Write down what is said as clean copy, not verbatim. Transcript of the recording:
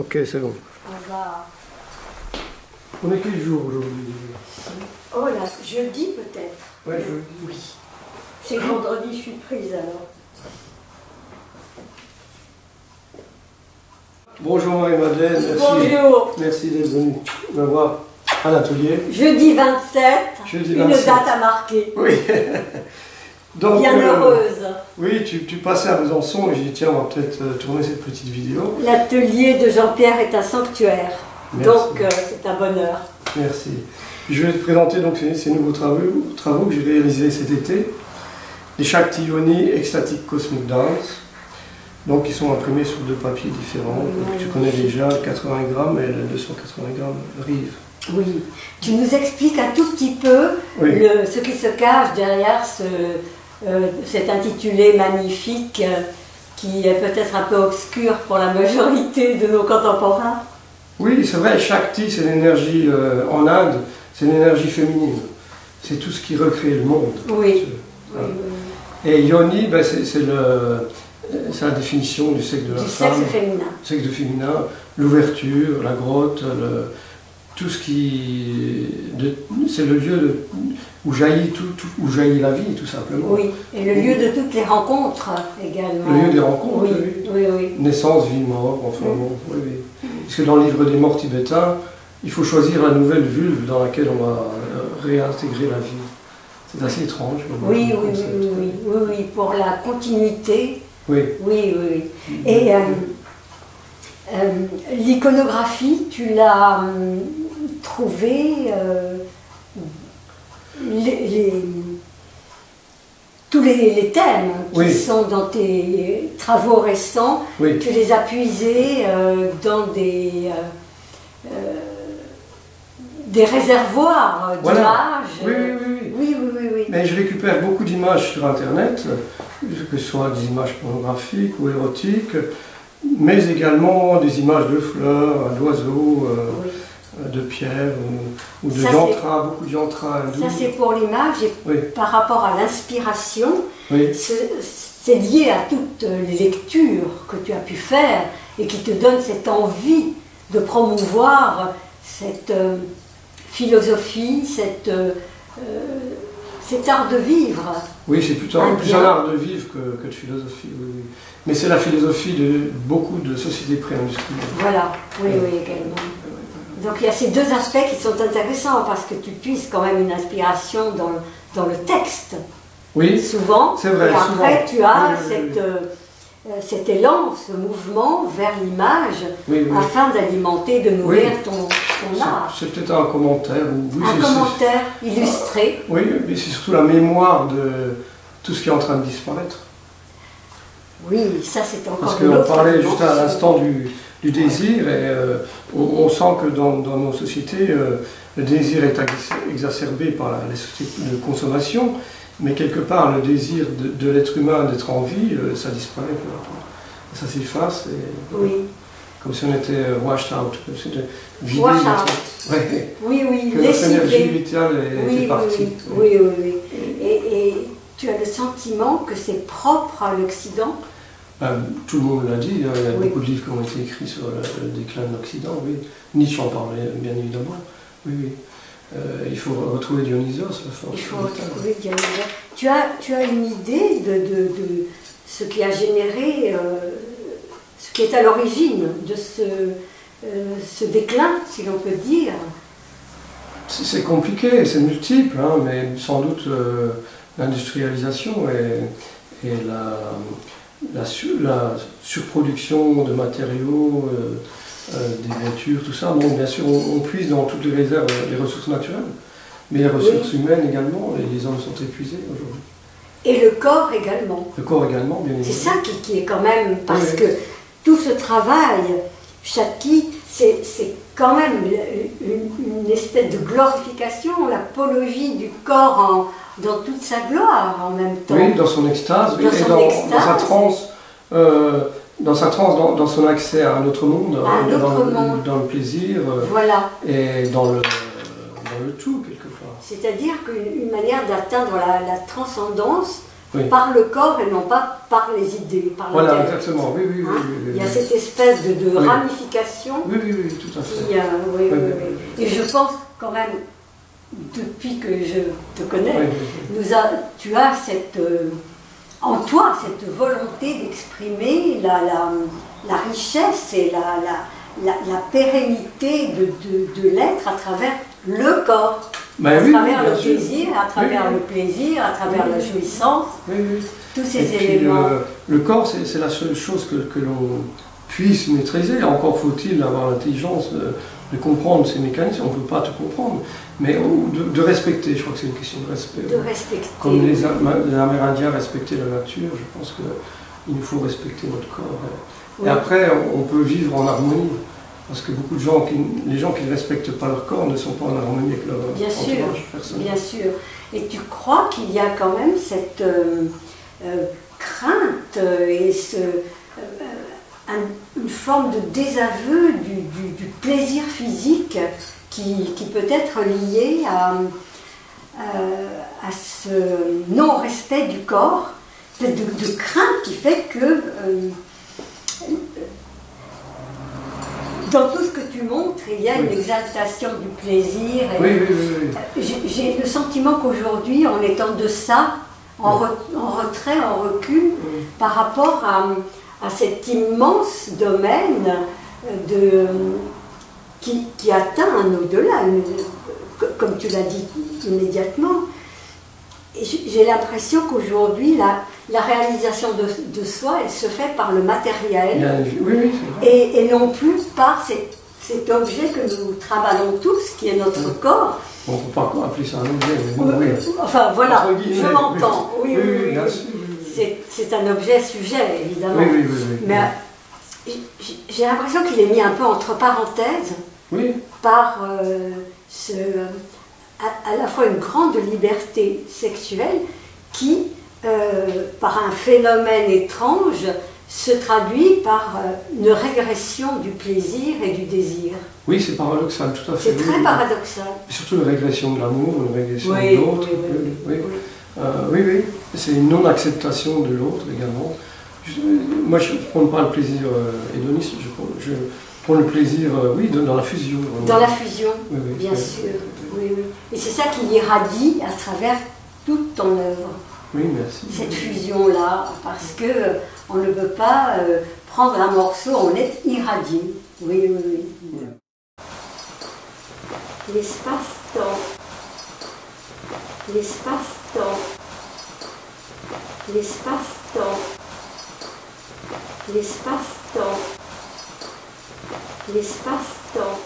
Ok, c'est bon. On va... On est quel jour aujourd'hui? Oh là, jeudi peut-être. Ouais, jeudi. Oui. C'est vendredi, je suis prise alors. Bonjour Marie-Madeleine, merci. Bonjour. Merci d'être venue me voir à l'atelier. Jeudi 27, Jeudi une 27. date à marquer. Oui. Donc, Bien heureuse. Oui, tu passais à Besançon et j'ai dit tiens, on va peut-être tourner cette petite vidéo. L'atelier de Jean-Pierre est un sanctuaire. Merci. Donc c'est un bonheur. Merci. Je vais te présenter donc ces nouveaux travaux que j'ai réalisés cet été. Les Shakti Yoni Ecstatic Cosmic Dance. Donc ils sont imprimés sur deux papiers différents. Donc, tu connais déjà le 80 grammes et le 280 grammes Rive. Oui. Tu nous expliques un tout petit peu Oui. ce qui se cache derrière cet intitulé magnifique qui est peut-être un peu obscur pour la majorité de nos contemporains. Oui, c'est vrai, Shakti, c'est l'énergie en Inde, c'est l'énergie féminine. C'est tout ce qui recrée le monde. Oui. Voilà. Et Yoni, ben, c'est la définition du sexe de la Du femme. sexe féminin. Sexe féminin, l'ouverture, la grotte, tout ce qui... C'est le lieu où jaillit où jaillit la vie, tout simplement. Oui, et le lieu de toutes les rencontres également. Le lieu des rencontres, Oui, oui. oui, oui. Naissance, vie, mort, enfin bon, oui, oui. Parce que dans le livre des morts tibétains, il faut choisir la nouvelle vulve dans laquelle on va réintégrer la vie. C'est assez étrange. Oui, oui, oui, oui, oui, oui, pour la continuité. Oui. Oui, oui, oui. Et l'iconographie, tu l'as trouvée, tous les thèmes qui Oui. sont dans tes travaux récents, Oui. tu les as puisés dans des réservoirs Voilà. d'images. Oui, oui, oui, oui. Oui, oui, oui, oui. Mais je récupère beaucoup d'images sur Internet, que ce soit des images pornographiques ou érotiques, mais également des images de fleurs, d'oiseaux, Oui. de pierres ou de Ça, yantras, beaucoup de yantras hindous. Ça c'est pour l'image et Oui. par rapport à l'inspiration, Oui. c'est lié à toutes les lectures que tu as pu faire et qui te donnent cette envie de promouvoir cette philosophie, cet art de vivre. Oui, c'est plutôt plus un art de vivre que de philosophie. Oui, oui. Mais c'est la philosophie de beaucoup de sociétés pré-industrielles. Voilà, oui, oui, également. Donc il y a ces deux aspects qui sont intéressants parce que tu puisses quand même une inspiration dans le texte. Oui, Souvent. c'est vrai. Et après, souvent. tu as Oui, oui, oui. cet élan, ce mouvement vers l'image Oui, oui. afin d'alimenter, de nourrir Oui. ton art. C'est peut-être un commentaire. Oui, Un commentaire illustré. Oui, mais c'est surtout la mémoire de tout ce qui est en train de disparaître. Oui, ça c'est encore Parce une qu'on autre parlait dimension. juste à l'instant du désir, et on sent que dans nos sociétés, le désir est exacerbé par les sociétés de consommation, mais quelque part, le désir de l'être humain d'être en vie, ça disparaît peu à peu. Ça s'efface, Oui. comme si on était washed out, comme si on était vidé. Wash out. Ouais. Oui, oui, Que notre énergie lessivé. vitale était partie. Oui, oui, oui. Et tu as le sentiment que c'est propre à l'Occident? Tout le monde l'a dit, il y a Oui. beaucoup de livres qui ont été écrits sur le déclin de l'Occident, oui. Nietzsche en parlait, bien évidemment. Oui, oui. Il faut retrouver Dionysos, la force. Il faut retrouver Dionysos. Tu as une idée de ce qui a généré, ce qui est à l'origine de ce déclin, si l'on peut dire? C'est compliqué, c'est multiple, hein, mais sans doute l'industrialisation et la surproduction de matériaux, des voitures, tout ça. Bon, bien sûr, on puise dans toutes les réserves les ressources naturelles, mais les ressources humaines également, et les hommes sont épuisés aujourd'hui. Et le corps également. Le corps également, bien C'est évidemment. ça qui est quand même, parce Oui. que tout ce travail, Shakti, c'est quand même une espèce de glorification, l'apologie du corps dans toute sa gloire en même temps. Oui, dans son extase, oui, Dans et son dans extase. sa transe, dans son accès à un autre monde, À un autre monde. dans le plaisir, Voilà. et dans le tout, quelque part. C'est-à-dire qu'une manière d'atteindre la transcendance Oui. par le corps et non pas par les idées, par la Voilà, tête. exactement, oui, oui, oui. Hein? oui, oui, Il y a oui. cette espèce de Oui. ramification. Oui, oui, oui, tout à fait. Oui, oui, Oui, oui, oui, oui. Et je pense quand même, depuis que je te connais, Oui, oui, tu as en toi cette volonté d'exprimer la richesse et la pérennité de l'être à travers le corps, Ben à oui, travers bien le sûr. plaisir, à travers Oui, le plaisir, à travers Oui, la oui. jouissance, oui, oui. tous Et ces puis, éléments. le corps, c'est la seule chose que l'on puisse maîtriser. Encore faut-il avoir l'intelligence de comprendre ces mécanismes. On ne peut pas tout comprendre, mais de respecter. Je crois que c'est une question de respect. De respecter. Comme les Amérindiens respectaient la nature, je pense qu'il nous faut respecter notre corps. Et Oui. après, on peut vivre en harmonie. Parce que beaucoup de gens, les gens qui ne respectent pas leur corps ne sont pas en harmonie avec leur Bien sûr, entourage personnel. bien sûr. Et tu crois qu'il y a quand même cette crainte et une forme de désaveu du plaisir physique qui peut être lié à ce non-respect du corps, peut-être de crainte qui fait que dans tout ce que tu montres, il y a une exaltation du plaisir. Et Oui, oui, oui, oui. j'ai le sentiment qu'aujourd'hui, on est en deçà, en retrait, en recul, par rapport à cet immense domaine qui atteint un au-delà, comme tu l'as dit immédiatement. Et j'ai l'impression qu'aujourd'hui, la réalisation de soi, elle se fait par le matériel, Oui, oui, c'est vrai. et non plus par cet objet que nous travaillons tous, qui est notre corps. On ne peut pas appeler ça un objet, mais bon, oui. Enfin voilà, Entre guillemets, je m'entends. Oui, oui, oui, bien oui. sûr. C'est un objet sujet, évidemment. Oui, oui, oui, oui. Mais j'ai l'impression qu'il est mis un peu entre parenthèses Oui, par à la fois une grande liberté sexuelle qui, par un phénomène étrange, se traduit par une régression du plaisir et du désir. oui, c'est paradoxal, tout à fait. C'est très oui. paradoxal. Et surtout une régression de l'amour, une régression Oui, de l'autre. oui, oui. Oui, oui. C'est une non-acceptation de l'autre également. Moi, je ne prends pas le plaisir hédoniste, je prends le plaisir, oui, dans la fusion. Dans la fusion, Oui, oui, bien oui, sûr. oui, Oui, oui. Et c'est ça qui irradie à travers toute ton œuvre. oui, merci. Cette fusion-là, parce que on ne peut pas prendre un morceau, on est irradié. Oui, oui, oui. Oui. L'espace-temps. L'espace-temps. L'espace-temps. L'espace-temps. L'espace-temps.